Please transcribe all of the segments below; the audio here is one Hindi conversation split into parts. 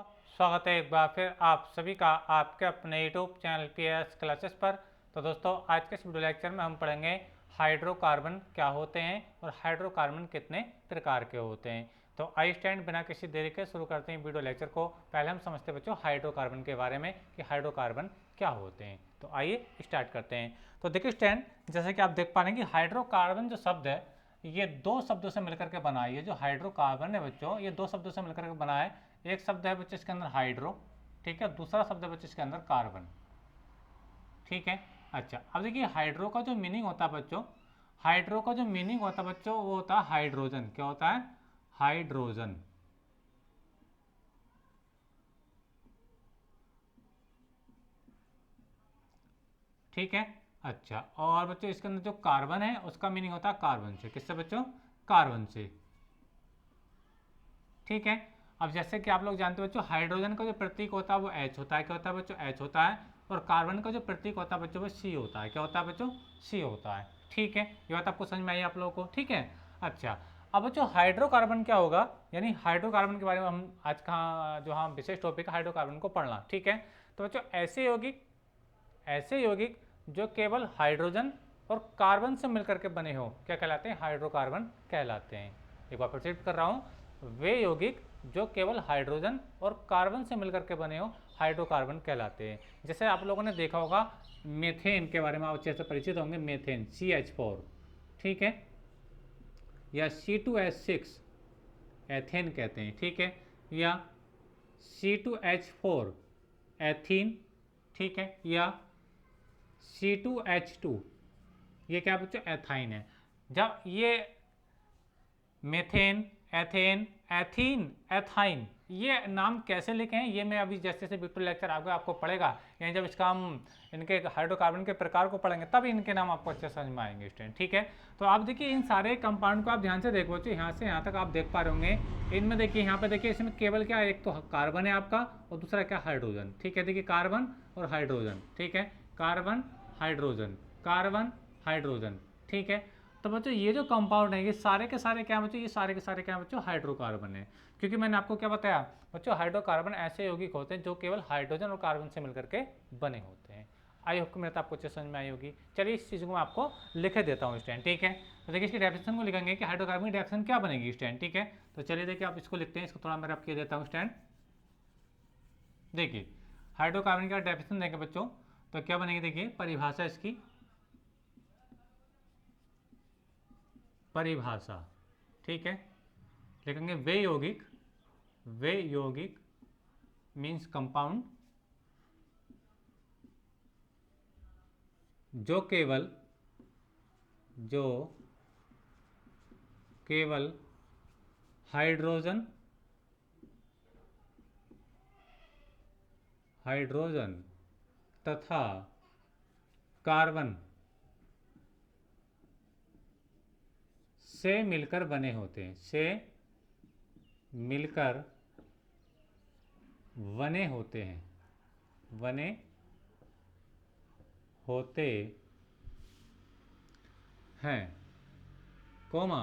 स्वागत है एक बार फिर आप सभी का आपके अपने यूट्यूब चैनल पीएस क्लासेस पर। तो दोस्तों आज के इस वीडियो लेक्चर में हम पढ़ेंगे हाइड्रोकार्बन क्या होते हैं और हाइड्रोकार्बन कितने प्रकार के होते हैं। तो आई स्टैंड बिना किसी देरी के शुरू करते हैं वीडियो लेक्चर को। पहले हम समझते हैं बच्चों हाइड्रोकार्बन के बारे में कि हाइड्रोकार्बन क्या होते हैं। तो आइए स्टार्ट करते हैं। तो देखिए स्टैंड, जैसे कि आप देख पा रहे हैं कि हाइड्रोकार्बन जो शब्द है ये दो शब्दों से मिलकर के बना है। ये जो हाइड्रोकार्बन है बच्चों ये दो शब्दों से मिलकर के बना है। एक शब्द है बच्चों इसके अंदर हाइड्रो, ठीक है, दूसरा शब्द है बच्चों इसके अंदर कार्बन, ठीक है। अच्छा, अब देखिए हाइड्रो का जो मीनिंग होता है बच्चों, हाइड्रो का जो मीनिंग होता है बच्चों वो होता है हाइड्रोजन। क्या होता है? हाइड्रोजन, ठीक है। अच्छा, और बच्चों इसके अंदर जो कार्बन है उसका मीनिंग होता है कार्बन से। किससे बच्चों? कार्बन से, ठीक है। अब जैसे कि आप लोग जानते हो बच्चों हाइड्रोजन का जो प्रतीक होता है वो H होता है। क्या होता है बच्चों? H होता है। और कार्बन का जो प्रतीक होता है बच्चों वो C होता है। क्या होता है बच्चों? C होता है, ठीक है। ये बात आपको समझ में आई आप लोगों को, ठीक है। अच्छा, अब बच्चों हाइड्रोकार्बन क्या होगा, यानी हाइड्रोकार्बन के बारे में हम आज का जो हम विशेष टॉपिक है हाइड्रोकार्बन को पढ़ना, ठीक है। तो बच्चों ऐसे यौगिक जो केवल हाइड्रोजन और कार्बन से मिलकर के बने हो क्या कहलाते हैं? हाइड्रोकार्बन कहलाते हैं। एक बार फिर रिपीट कर रहा हूँ, वे यौगिक जो केवल हाइड्रोजन और कार्बन से मिलकर के बने हो हाइड्रोकार्बन कहलाते हैं। जैसे आप लोगों ने देखा होगा मेथेन के बारे में आप अच्छे से परिचित होंगे, मेथेन CH4, ठीक है, या C2H6 एथेन कहते हैं, ठीक है, या C2H4 एथीन, ठीक है, या C2H2 ये क्या बच्चों? एथाइन है। जब ये मेथेन, एथेन, एथीन, एथाइन ये नाम कैसे लिखे हैं ये मैं अभी जैसे जैसे वीडियो लेक्चर आपको पड़ेगा, यानी जब इसका हम इनके हाइड्रोकार्बन के प्रकार को पढ़ेंगे तब इनके नाम आपको अच्छे समझ में आएंगे स्टूडेंट, ठीक है। तो आप देखिए इन सारे कंपाउंड को आप ध्यान से देखो बच्चों, यहाँ से यहाँ तक आप देख पा रहे होंगे। इनमें देखिए यहाँ पे देखिए इसमें केवल क्या, एक तो कार्बन है आपका और दूसरा क्या, हाइड्रोजन, ठीक है। देखिए कार्बन और हाइड्रोजन, ठीक है, कार्बन हाइड्रोजन, कार्बन हाइड्रोजन, ठीक है। तो बच्चों ये जो कंपाउंड है ये सारे के सारे क्या बच्चों? ये सारे के सारे क्या बच्चों? हाइड्रोकार्बन है। क्योंकि मैंने आपको क्या बताया बच्चों, हाइड्रोकार्बन ऐसे यौगिक होते हैं जो केवल हाइड्रोजन और कार्बन से मिलकर के बने होते हैं। आई होप मेरे तो आपको अच्छे समझ में आई होगी। चलिए इस चीज़ को मैं आपको लिख देता हूँ स्टैंड, ठीक है। तो देखिए इसकी डेफिनेशन को लिखेंगे कि हाइड्रोकार्बन की डेफिनेशन क्या बनेगी स्टैंड, ठीक है। तो चलिए देखिए आप इसको लिखते हैं, इसको थोड़ा मैं रब किया देता हूँ स्टैंड। देखिए हाइड्रोकार्बन का डेफिनेशन देंगे बच्चों तो क्या बनेगी, देखिए परिभाषा इसकी, परिभाषा, ठीक है, लिखेंगे वे यौगिक मीन्स कंपाउंड जो केवल हाइड्रोजन तथा कार्बन से मिलकर बने होते हैं, से मिलकर बने होते हैं, बने होते हैं, कोमा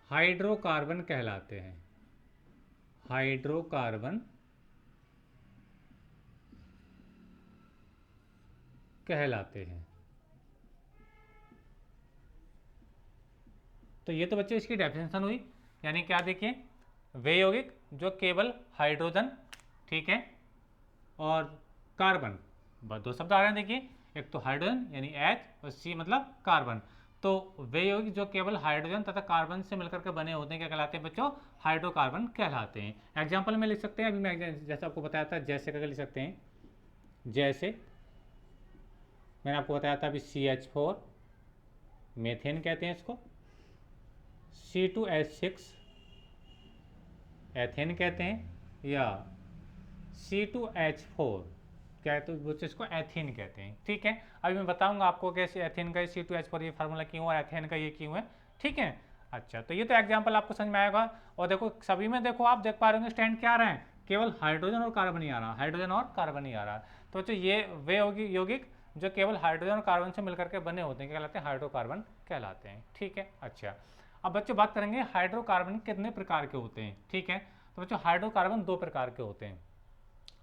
हाइड्रोकार्बन कहलाते हैं, हाइड्रोकार्बन कहलाते हैं। तो ये तो बच्चे इसकी डेफिनेशन हुई, यानी क्या, देखिए वे यौगिक जो केवल हाइड्रोजन, ठीक है, और कार्बन, बस दो शब्द आ रहे हैं देखिए, एक तो हाइड्रोजन यानी H और C मतलब कार्बन। तो वे यौगिक जो केवल हाइड्रोजन तथा कार्बन से मिलकर के बने होते हैं क्या कहलाते हैं बच्चों? हाइड्रोकार्बन कहलाते हैं। एग्जाम्पल में लिख सकते हैं, अभी मैं जैसे आपको बताया था जैसे करके लिख सकते हैं, जैसे मैंने आपको बताया था अभी CH4 मेथेन कहते हैं इसको, C2H6 एथेन कहते हैं, या C2H4 क्या है तो बच्चों इसको एथीन कहते हैं, ठीक है। अभी मैं बताऊंगा आपको कैसे एथेन का C2H4 ये फार्मूला क्यों है, एथेन का ये क्यों है, ठीक है। अच्छा, तो ये तो एग्जाम्पल आपको समझ में आएगा। और देखो सभी में देखो आप देख पा रहे होंगे स्टैंड क्या आ रहा है, केवल हाइड्रोजन और कार्बन ही आ रहा है, हाइड्रोजन और कार्बन ही आ रहा है। तो बच्चों ये वे यौगिक जो केवल हाइड्रोजन और कार्बन से मिलकर के बने होते हैं क्या कहलाते हैं? हाइड्रोकार्बन कहलाते हैं, ठीक है। अच्छा, अब बच्चों बात करेंगे हाइड्रोकार्बन कितने प्रकार के होते हैं, ठीक है। तो बच्चों हाइड्रोकार्बन दो प्रकार के होते हैं,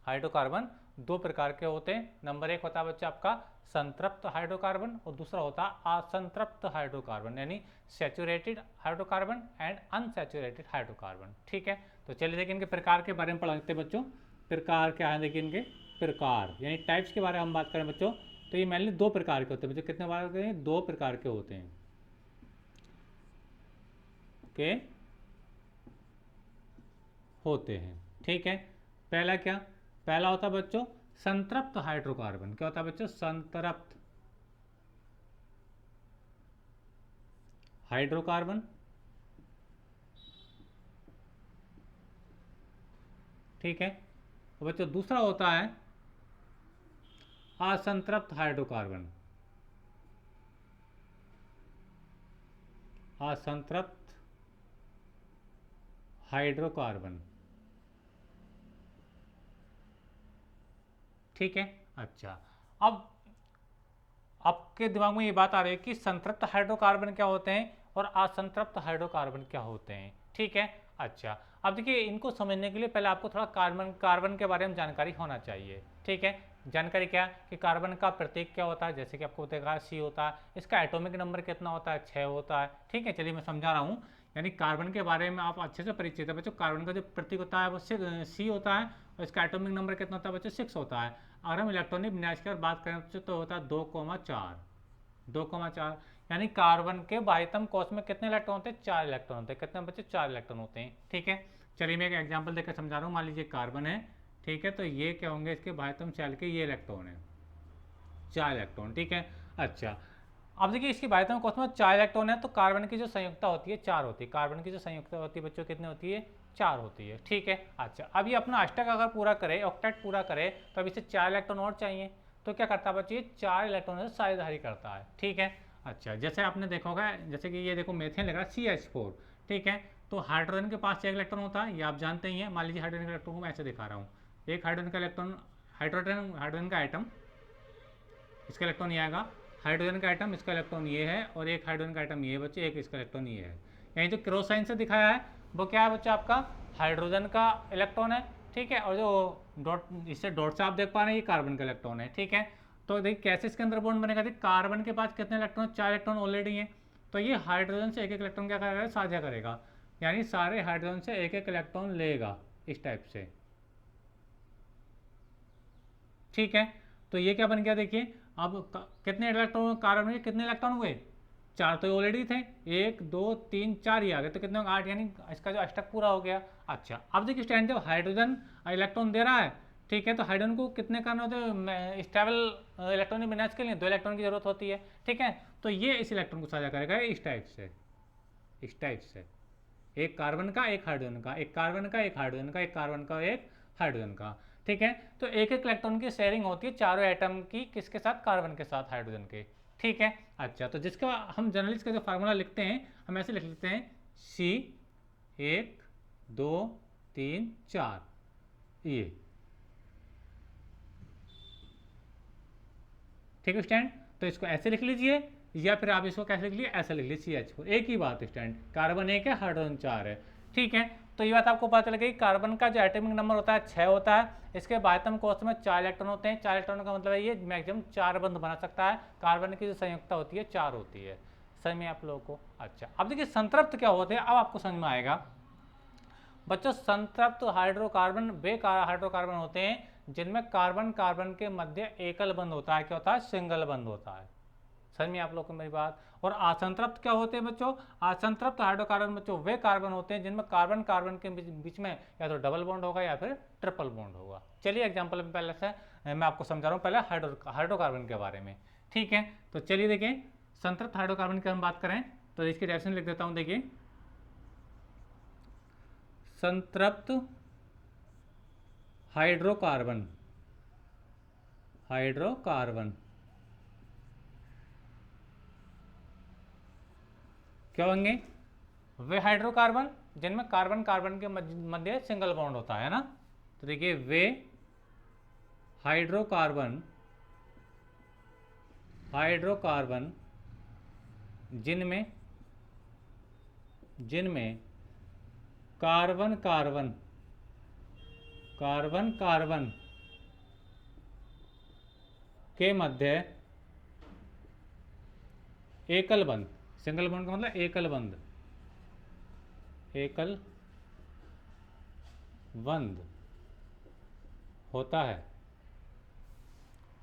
हाइड्रोकार्बन दो प्रकार के होते हैं। नंबर एक होता है बच्चा आपका संतृप्त हाइड्रोकार्बन और दूसरा होता है असंतृप्त हाइड्रोकार्बन, यानी saturated hydrocarbon and unsaturated hydrocarbon. ठीक है, तो चलिए देखिए इनके प्रकार के बारे में पढ़ते हैं बच्चों। प्रकार क्या है, देखिए इनके प्रकार यानी टाइप्स के बारे में हम बात करें बच्चों, तो ये मेनली दो प्रकार के होते हैं बच्चों। कितने बार होते हैं, दो प्रकार के होते हैं ठीक है। पहला क्या, पहला होता है बच्चों संतृप्त हाइड्रोकार्बन। क्या होता है बच्चों, संतृप्त हाइड्रोकार्बन। ठीक है, तो बच्चों दूसरा होता है असंतृप्त हाइड्रोकार्बन, असंतृप्त हाइड्रोकार्बन। ठीक है, अच्छा अब आपके दिमाग में ये बात आ रही है कि संतृप्त हाइड्रोकार्बन क्या होते हैं और असंतृप्त हाइड्रोकार्बन क्या होते हैं। ठीक है, अच्छा अब देखिए इनको समझने के लिए पहले आपको थोड़ा कार्बन के बारे में जानकारी होना चाहिए। ठीक है, जानकारी क्या कि कार्बन का प्रतीक क्या होता है, जैसे कि आपको बताया C होता है, इसका एटॉमिक नंबर कितना होता है, 6 होता है। ठीक है, चलिए मैं समझा रहा हूँ, यानी कार्बन के बारे में आप अच्छे से परिचित है बच्चों। कार्बन का जो प्रतीक होता है वो C होता है और इसका एटॉमिक नंबर कितना होता है बच्चों, 6 होता है। अगर हम इलेक्ट्रॉनिक विन्यास की बात करें तो होता है 2,4, 2,4, यानी कार्बन के बाह्यतम कोश में कितने इलेक्ट्रॉन होते हैं, 4 इलेक्ट्रॉन होते हैं। कितने बच्चे, 4 इलेक्ट्रॉन होते हैं। ठीक है, चलिए मैं एक एग्जांपल देकर समझा रहा हूँ। मान लीजिए कार्बन है, ठीक है, तो ये क्या होंगे, इसके बाह्यतम शेल के ये इलेक्ट्रॉन है, 4 इलेक्ट्रॉन। ठीक है, अच्छा अब देखिए इसकी बाह्यतम कोश में 4 इलेक्ट्रॉन है, तो कार्बन की जो संयुक्ता होती है 4 होती है। कार्बन की जो संयुक्ता होती है बच्चों कितनी होती है, 4 होती है। ठीक है, अच्छा अब ये अपना अष्टक अगर पूरा करे, ऑक्टेट पूरा करे, तो अब इसे 4 इलेक्ट्रॉन और चाहिए, तो क्या करता है बच्चे, 4 इलेक्ट्रॉन से साझेदारी करता है। ठीक है, अच्छा जैसे आपने देखा होगा, जैसे कि ये देखो मेथेन लग रहा है CH4। ठीक है, तो हाइड्रोजन के पास 1 इलेक्ट्रॉन होता है, ये आप जानते ही हैं। मान लीजिए हाइड्रोजन के इलेक्ट्रॉन को मैं ऐसे दिखा रहा हूँ, एक हाइड्रोजन का इलेक्ट्रॉन, हाइड्रोजन का आइटम, इसका इलेक्ट्रॉन ये आएगा, हाइड्रोजन का आइटम, इसका इलेक्ट्रॉन ये है, और एक हाइड्रोजन का आइटम ये बच्चे, एक इसका इलेक्ट्रॉन ये है। यानी जो क्रॉस साइन से दिखाया है वो क्या है बच्चा, आपका हाइड्रोजन का इलेक्ट्रॉन है। ठीक है, और जो डॉट, इससे डॉट से आप देख पा रहे हैं ये कार्बन का इलेक्ट्रॉन है। ठीक है, तो देखिए कैसे इसके अंदर बॉन्ड बनेगा, देखिए कार्बन के पास कितने इलेक्ट्रॉन, 4 इलेक्ट्रॉन ऑलरेडी हैं, तो ये हाइड्रोजन से एक एक इलेक्ट्रॉन क्या करेगा, साझा करेगा, यानी सारे हाइड्रोजन से एक एक इलेक्ट्रॉन लेगा इस टाइप से। ठीक है, तो ये क्या बन गया, देखिए अब कितने इलेक्ट्रॉन कार्बन में, कितने इलेक्ट्रॉन हुए, 4 तो ऑलरेडी थे, 1 2 3 4 ही आ गए, तो कितने 8, यानी इसका जो अष्टक पूरा हो गया। अच्छा अब देखिए स्टैंड, जब हाइड्रोजन इलेक्ट्रॉन दे रहा है, ठीक है, तो हाइड्रोजन को कितने करने होते हैं, स्टेबल इलेक्ट्रॉनिक विन्यास के लिए 2 इलेक्ट्रॉन की जरूरत होती है। ठीक है, तो ये इस इलेक्ट्रॉन को साझा करेगा इस टाइप से, इस टाइप से, एक कार्बन का, एक हाइड्रोजन का, एक कार्बन का, एक हाइड्रोजन का, एक कार्बन का, एक हाइड्रोजन का। ठीक है, तो एक एक इलेक्ट्रॉन की शेयरिंग होती है चारों एटम की, किसके साथ, कार्बन के साथ, हाइड्रोजन के। ठीक है, अच्छा तो जिसका हम जनरली इसका जो फार्मूला लिखते हैं, हम ऐसे लिख लेते हैं C 1 2 3 4, ये ठीक है स्टैंड, तो इसको ऐसे लिख लीजिए, या फिर आप इसको कैसे लिख लीजिए, ऐसे लिख लीजिए CH4, एक ही बात स्टैंड, कार्बन 1 है, हाइड्रोजन 4 है। ठीक है, तो ये बात आपको पता चल गई, कार्बन का जो एटॉमिक नंबर होता है 6 होता है, इसके बाह्यतम कोश में 4 इलेक्ट्रॉन होते हैं, 4 इलेक्ट्रॉन का मतलब है ये मैक्सिमम 4 बंध बना सकता है, कार्बन की जो संयुक्ता होती है 4 होती है। समझ में आप लोगों को, अच्छा अब देखिए संतृप्त क्या होते हैं, अब आपको समझ में आएगा बच्चों। संतृप्त हाइड्रोकार्बन वे हाइड्रोकार्बन होते हैं जिनमें कार्बन कार्बन के मध्य एकल बंध होता है, क्या होता है, सिंगल बंध होता है। समझ में आप लोग को मेरी बात। और असंतृप्त क्या होते हैं बच्चों, असंतृप्त हाइड्रोकार्बन बच्चों वे कार्बन होते हैं जिनमें कार्बन कार्बन के बीच में या तो डबल बॉन्ड होगा या फिर ट्रिपल बॉन्ड होगा। चलिए एग्जांपल में पहले से मैं आपको समझा रहा हूँ, पहले हाइड्रोकार्बन के बारे में। ठीक है, तो चलिए देखिए संतृप्त हाइड्रोकार्बन की हम बात करें तो इसकी डेफिनेशन लिख देता हूँ। देखिए संतृप्त हाइड्रोकार्बन, हाइड्रोकार्बन क्या होंगे, वे हाइड्रोकार्बन जिनमें कार्बन कार्बन के मध्य सिंगल बॉन्ड होता है ना। तो देखिए वे हाइड्रोकार्बन, हाइड्रोकार्बन जिनमें जिनमें कार्बन कार्बन कार्बन कार्बन के मध्य एकल बंध, सिंगल बॉन्ड का मतलब एकल बंध, एकल बंध होता है,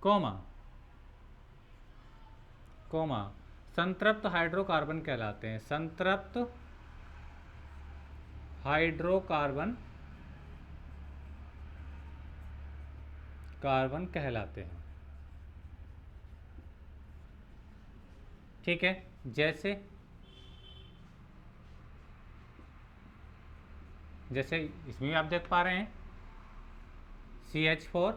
कोमा कोमा संतृप्त हाइड्रोकार्बन कहलाते हैं, संतृप्त हाइड्रोकार्बन कार्बन कहलाते हैं। ठीक है, जैसे जैसे इसमें भी आप देख पा रहे हैं CH4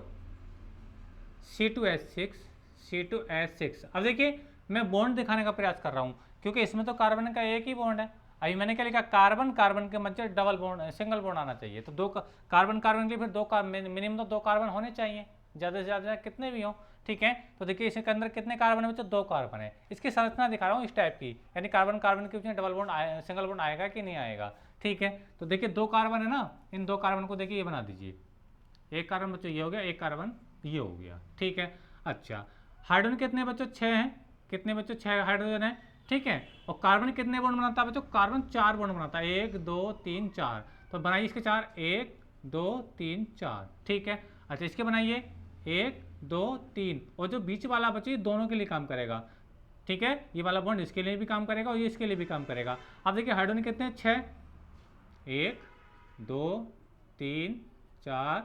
C2H6 C2H6। अब देखिए मैं बॉन्ड दिखाने का प्रयास कर रहा हूं क्योंकि इसमें तो कार्बन का एक ही बॉन्ड है। अभी मैंने क्या लिखा, कार्बन कार्बन के मध्य डबल बॉन्ड सिंगल बॉन्ड आना चाहिए, तो दो कार्बन कार्बन के लिए फिर मिनिमम तो दो कार्बन होने चाहिए, ज़्यादा से ज़्यादा कितने भी हों। ठीक है, तो देखिए इसके अंदर कितने कार्बन है बच्चों, दो कार्बन है। इसकी संरचना दिखा रहा हूँ इस टाइप की, यानी कार्बन कार्बन के बीच में डबल बॉन्ड सिंगल बॉन्ड आएगा कि नहीं आएगा। ठीक है, तो देखिए दो कार्बन है ना, इन दो कार्बन को देखिए ये बना दीजिए, एक कार्बन बच्चों ये हो गया, एक कार्बन ये हो गया। ठीक है, अच्छा हाइड्रोजन कितने बच्चों, 6 हैं, कितने बच्चों 6 हाइड्रोजन है। ठीक है, और कार्बन कितने बॉन्ड बनाता है बच्चों, कार्बन 4 बॉन्ड बनाता है, 1 2 3 4, तो बनाइए इसके 4, 1 2 3 4। ठीक है, अच्छा इसके बनाइए 1 2 3, और जो बीच वाला बच्चे दोनों के लिए काम करेगा। ठीक है, ये वाला बॉन्ड इसके लिए भी काम करेगा और ये इसके लिए भी काम करेगा। अब देखिए हाइड्रोजन कितने हैं, 6, 1 2 3 4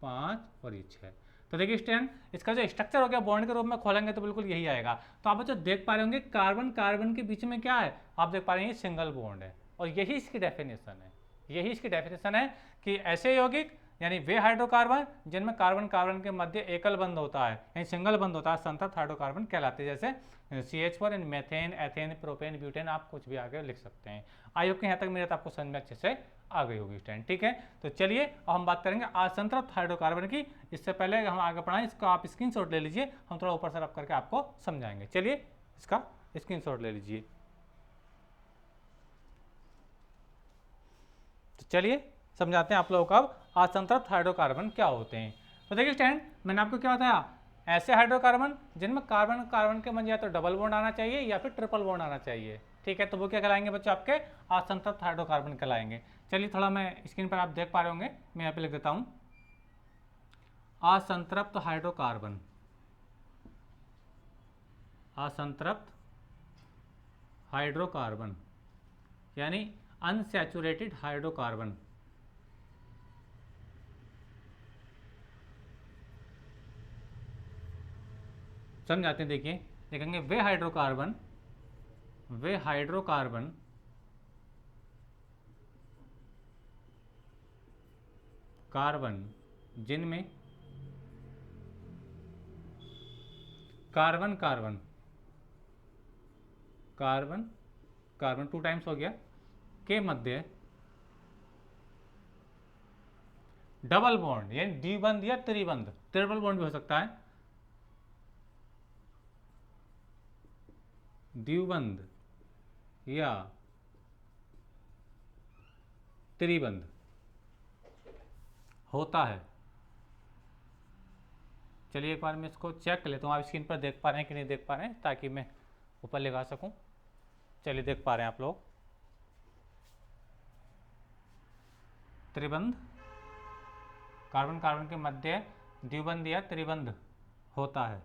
5 और ये 6। तो देखिए स्टैंड इसका जो स्ट्रक्चर हो गया बॉन्ड के रूप में खोलेंगे तो बिल्कुल यही आएगा। तो आप बच्चों देख पा रहे होंगे कार्बन कार्बन के बीच में क्या है, आप देख पा रहे हैं ये सिंगल बॉन्ड है, और यही इसकी डेफिनेशन है, यही इसकी डेफिनेशन है कि ऐसे यौगिक यानी वे हाइड्रोकार्बन जिनमें कार्बन कार्बन के मध्य एकल बंध होता है यानी सिंगल बंध होता है, संतृप्त हाइड्रोकार्बन कहलाते हैं। जैसे CH4 इन मेथेन एथेन प्रोपेन ब्यूटेन, आप कुछ भी आगे लिख सकते हैं। आई होप कि यहाँ तक मेरे आपको समझ में अच्छे से आ गई होगी स्टैंड। ठीक है, तो चलिए अब हम बात करेंगे असंतृप्त हाइड्रोकार्बन की। इससे पहले हम आगे बढ़ाएं, इसका आप स्क्रीनशॉट ले लीजिए, हम थोड़ा ऊपर से रब करके आपको समझाएंगे। चलिए इसका स्क्रीनशॉट ले लीजिए। तो चलिए समझाते हैं आप लोगों को अब असंतृप्त हाइड्रोकार्बन क्या होते हैं। तो देखिए स्टैंड मैंने आपको क्या बताया, ऐसे हाइड्रोकार्बन जिनमें कार्बन कार्बन के मध्य या तो डबल बॉन्ड आना चाहिए या फिर ट्रिपल बॉन्ड आना चाहिए। ठीक है, तो वो क्या कहलाएंगे बच्चों, आपके असंतृप्त हाइड्रोकार्बन कहलाएंगे। चलिए थोड़ा मैं स्क्रीन पर आप देख पा रहे होंगे, मैं यहाँ पे लिख देता हूँ असंतृप्त हाइड्रोकार्बन, असंतृप्त हाइड्रोकार्बन यानी अनसैचुरेटेड हाइड्रोकार्बन। समझाते हैं, देखिए देखेंगे वे हाइड्रोकार्बन कार्बन जिनमें carbon carbon carbon carbon 2 times हो गया के मध्य डबल बॉन्ड यानी द्विबंध या त्रिबंध, ट्रिपल बॉन्ड भी हो सकता है, द्विबंध या त्रिबंध होता है। चलिए एक बार मैं इसको चेक कर लेता हूँ, आप स्क्रीन पर देख पा रहे हैं कि नहीं देख पा रहे हैं, ताकि मैं ऊपर लगा सकूं। चलिए देख पा रहे हैं आप लोग, त्रिबंध कार्बन कार्बन के मध्य द्विबंध या त्रिबंध होता है,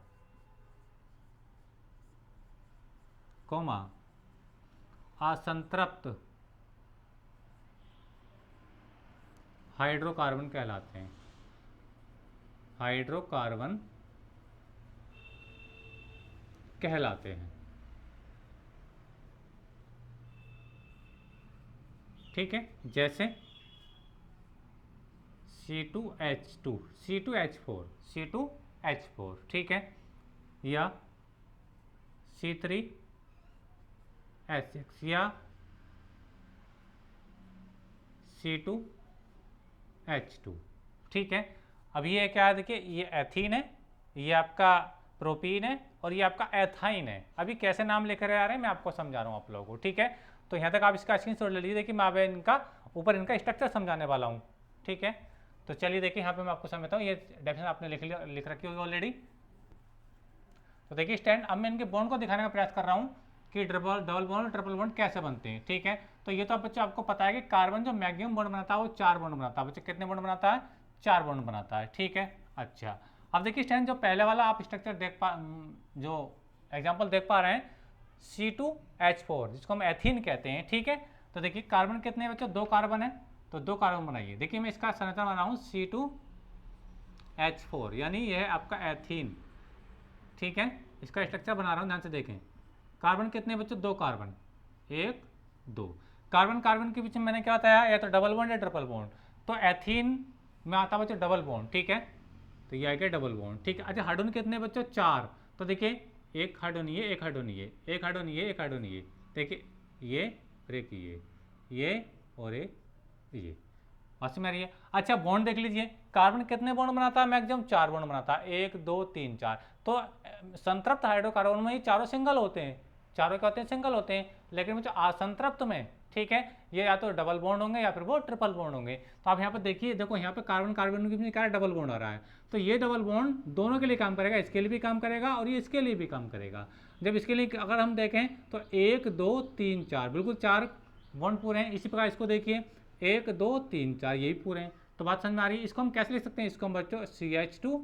कोमा असंतृप्त हाइड्रोकार्बन कहलाते हैं, हाइड्रोकार्बन कहलाते हैं। ठीक है, जैसे C2H2 C2H4 C2H4, ठीक है, या C3H6 या C2H2। ठीक है, अब ये क्या है, देखिए ये एथीन है, ये आपका प्रोपीन है और ये आपका एथाइन है। अभी कैसे नाम लेकर आ रहे हैं मैं आपको समझा रहा हूँ आप लोगों को। ठीक है, तो यहाँ तक आप इसका स्क्रीनशॉट ले लीजिए कि मैं अब इनका ऊपर इनका स्ट्रक्चर समझाने वाला हूँ। ठीक है, तो चलिए देखिए यहाँ पे मैं आपको समझता हूँ, ये डेफिनेशन आपने लिख रखी होगी ऑलरेडी। तो देखिए स्टैंड, अब मैं इनके बॉन्ड को दिखाने का प्रयास कर रहा हूँ कि डबल बॉन्ड और ट्रिपल बॉन्ड कैसे बनते हैं। ठीक है, तो ये तो बच्चों आपको पता है कि कार्बन जो मैक्सिमम बॉन्ड बनाता है वो 4 बॉन्ड बनाता है। बच्चों कितने बॉन्ड बनाता है? 4 बॉन्ड बनाता है। ठीक है, अच्छा अब देखिए स्टैंड, जो पहले वाला आप स्ट्रक्चर जो एग्जाम्पल देख पा रहे हैं C2H4, जिसको हम एथीन कहते हैं। ठीक है, तो देखिए कार्बन कितने बच्चों? 2 कार्बन है, तो 2 कार्बन बनाइए। देखिए मैं इसका संरचना बना रहा हूँ C2H4, यानी यह है आपका एथीन। ठीक है, इसका स्ट्रक्चर बना रहा हूँ, ध्यान से देखें। कार्बन कितने बच्चों? 2 कार्बन, 1 2 कार्बन। कार्बन के बीच में मैंने क्या बताया, या तो डबल बॉन्ड या ट्रिपल बॉन्ड। तो एथीन में आता बच्चों डबल बॉन्ड। ठीक है, तो ये आ गया डबल बॉन्ड। ठीक है, अच्छा हाइड्रोजन कितने बच्चों? 4। तो देखिए एक हाइड्रोजन ये, एक हाइड्रोजन ये, एक हाइड्रोजन ये, एक हाइड्रोजन ये। देखिए ये और एक ये और एक ये, बात समझ आ रही है? अच्छा बॉन्ड देख लीजिए, कार्बन कितने बॉन्ड बनाता है? मैक्सिमम 4 बॉन्ड बनाता है, 1 2 3 4। तो संतृप्त हाइड्रोकार्बन में ही चारों सिंगल होते हैं, चारों क्या होते हैं? सिंगल होते हैं। लेकिन जो असंतृप्त में, ठीक है, ये या तो डबल बॉन्ड होंगे या फिर वो ट्रिपल बॉन्ड होंगे। तो आप यहाँ पर देखिए, देखो यहाँ पे कार्बन कार्बन के बीच क्या डबल बॉन्ड आ रहा है, तो ये डबल बॉन्ड दोनों के लिए काम करेगा, इसके लिए भी काम करेगा और ये इसके लिए भी काम करेगा। जब इसके लिए अगर हम देखें तो 1 2 3 4, बिल्कुल 4 बॉन्ड पूरे हैं। इसी प्रकार इसको देखिए 1 2 3 4, यही पूरे हैं। तो बात समझ में आ रही है? इसको हम कैसे लिख सकते हैं? इसको हम बच्चों CH2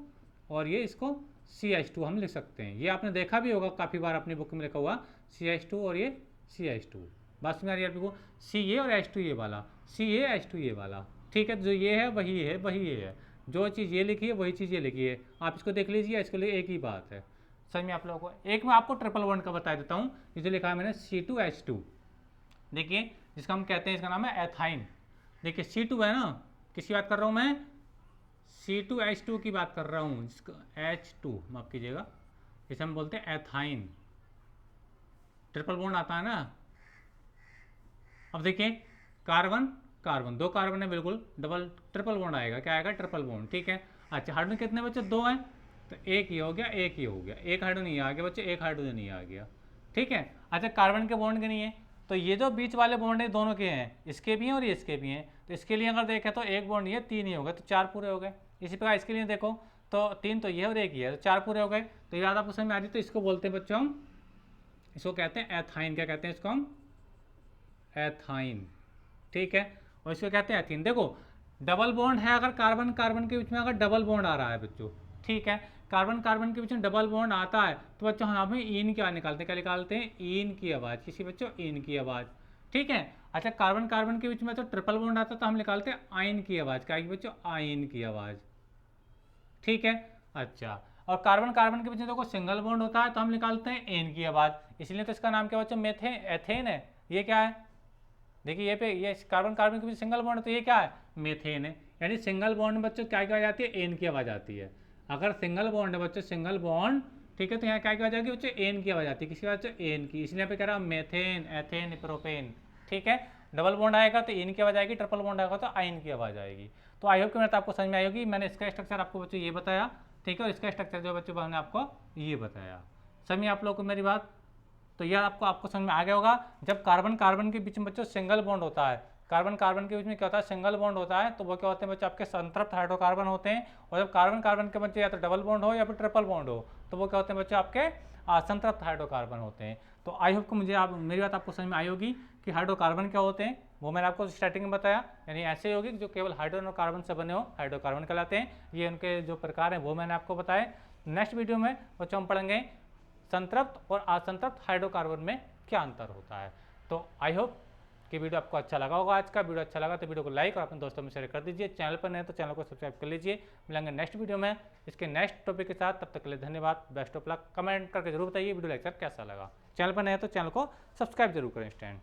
और ये इसको CH2 हम लिख सकते हैं। ये आपने देखा भी होगा काफ़ी बार अपनी बुक में लिखा हुआ CH2 और ये CH2। बात समझ आ रही है आपको? CA और H2 ये वाला, CA H2 ये वाला। ठीक है, जो ये है वही है, वही ये है, जो चीज़ ये लिखी है वही चीज़ ये लिखी है। आप इसको देख लीजिए, इसके लिए एक ही बात है। समझ में आप लोगों को? एक मैं आपको ट्रिपल बॉन्ड का बता देता हूँ, ये जो लिखा है मैंने C2H2, देखिए जिसका हम कहते हैं, इसका नाम है एथाइन। देखिए C2 है ना, किसकी बात कर रहा हूँ मैं? C2H2 की बात कर रहा हूँ, जिसको H2 माफ कीजिएगा, इसे हम बोलते हैं एथाइन। ट्रिपल बॉन्ड आता है ना। अब देखिए कार्बन कार्बन, 2 कार्बन है, बिल्कुल डबल ट्रिपल बॉन्ड आएगा, क्या आएगा? Triple bond. ठीक है, अच्छा हाइड्रोजन कितने बच्चे? 2 हैं, तो एक ये हो गया, एक ये हो गया, एक हाइड्रोजन ये आ गया बच्चे, एक हाइड्रोजन ये आ गया। ठीक है, अच्छा कार्बन के बॉन्ड के नहीं है, तो ये जो बीच वाले बॉन्ड है दोनों के हैं, इसके भी हैं और ये इसके भी हैं। तो इसके लिए अगर देखें तो एक बॉन्ड ये, 3 ही हो गए, तो 4 पूरे हो गए। इसी प्रकार इसके लिए देखो तो 3 तो ये और एक ही है, तो 4 पूरे हो गए। तो ये बात आपको समझ में आ रही? तो इसको बोलते हैं बच्चों हम, इसको कहते हैं एथाइन। क्या कहते हैं इसको हम? एथाइन। ठीक है, और इसको कहते हैं एथीन। देखो डबल बॉन्ड है, अगर कार्बन कार्बन के बीच में अगर डबल बॉन्ड आ रहा है बच्चों, ठीक है, कार्बन कार्बन के बीच में डबल बॉन्ड आता है, तो बच्चों हम इन क्या निकालते हैं? क्या निकालते हैं? इन की आवाज़। किसी बच्चों? इन की आवाज़। ठीक है, अच्छा कार्बन कार्बन के बीच में तो ट्रिपल बॉन्ड आता है, तो हम निकालते हैं आयन की आवाज़। क्या की बच्चों? आयन की आवाज़। ठीक है, अच्छा और कार्बन कार्बन के बीच में देखो सिंगल बॉन्ड होता है, तो हम निकालते हैं एन की आवाज़। इसलिए तो इसका नाम क्या बच्चों? मेथेन, एथेन है। ये क्या है? देखिए ये पे ये कार्बन कार्बन के बीच सिंगल बॉन्ड है, तो ये क्या है? मेथेन है। यानी सिंगल बॉन्ड में बच्चों क्या आ जाती है? एन की आवाज़ आती है। अगर सिंगल बॉन्ड है बच्चों, सिंगल बॉन्ड, ठीक है, तो यहाँ क्या आ जाएगी बच्चों? एन की आवाज़ आती है। किसकी आवाज़? एन की। इसलिए यहाँ पे कह रहा मेथेन, एथेन, प्रोपेन। ठीक है, डबल बॉन्ड आएगा तो एन की आवाज़ आएगी, ट्रिपल बॉन्ड आएगा तो आयन की आवाज़ आएगी। तो आई होप कि आपको समझ में आई होगी। मैंने इसका स्ट्रक्चर आपको बच्चों ये बताया, ठीक है, और इसका स्ट्रक्चर जो बच्चों मैंने आपको ये बताया। समझिए आप लोगों को मेरी बात? तो यह आपको समझ में आ गया होगा। जब कार्बन कार्बन के बीच में बच्चों सिंगल बॉन्ड होता है, कार्बन कार्बन के बीच में क्या होता है? सिंगल बॉन्ड होता है, तो वो क्या होते हैं बच्चों? आपके संतृप्त हाइड्रोकार्बन होते हैं। और जब कार्बन कार्बन के बच्चे या तो डबल बॉन्ड हो या फिर ट्रिपल बॉन्ड हो, तो वो क्या होते हैं बच्चों? आपके असंतृप्त हाइड्रोकार्बन होते हैं। तो आई होप को मेरी बात आपको समझ में आई होगी कि हाइड्रोकार्बन क्या होते हैं, वो मैंने आपको स्टार्टिंग में बताया। यानी ऐसे होगी जो केवल हाइड्रोजन और कार्बन से बने हो, हाइड्रोकार्बन कहलाते हैं। ये उनके जो प्रकार हैं वो मैंने आपको बताए। नेक्स्ट वीडियो में बच्चों हम पढ़ेंगे संतृप्त और असंतृप्त हाइड्रोकार्बन में क्या अंतर होता है। तो आई होप कि वीडियो आपको अच्छा लगा होगा। आज का वीडियो अच्छा लगा तो वीडियो को लाइक और अपने दोस्तों में शेयर कर दीजिए। चैनल पर नए तो चैनल को सब्सक्राइब कर लीजिए। मिलेंगे नेक्स्ट वीडियो में इसके नेक्स्ट टॉपिक के साथ। तब तक के लिए धन्यवाद। Best of luck. कमेंट करके जरूर बताइए वीडियो लेक्चर कैसा लगा। चैनल पर नए तो चैनल को सब्सक्राइब जरूर करें स्टैंड।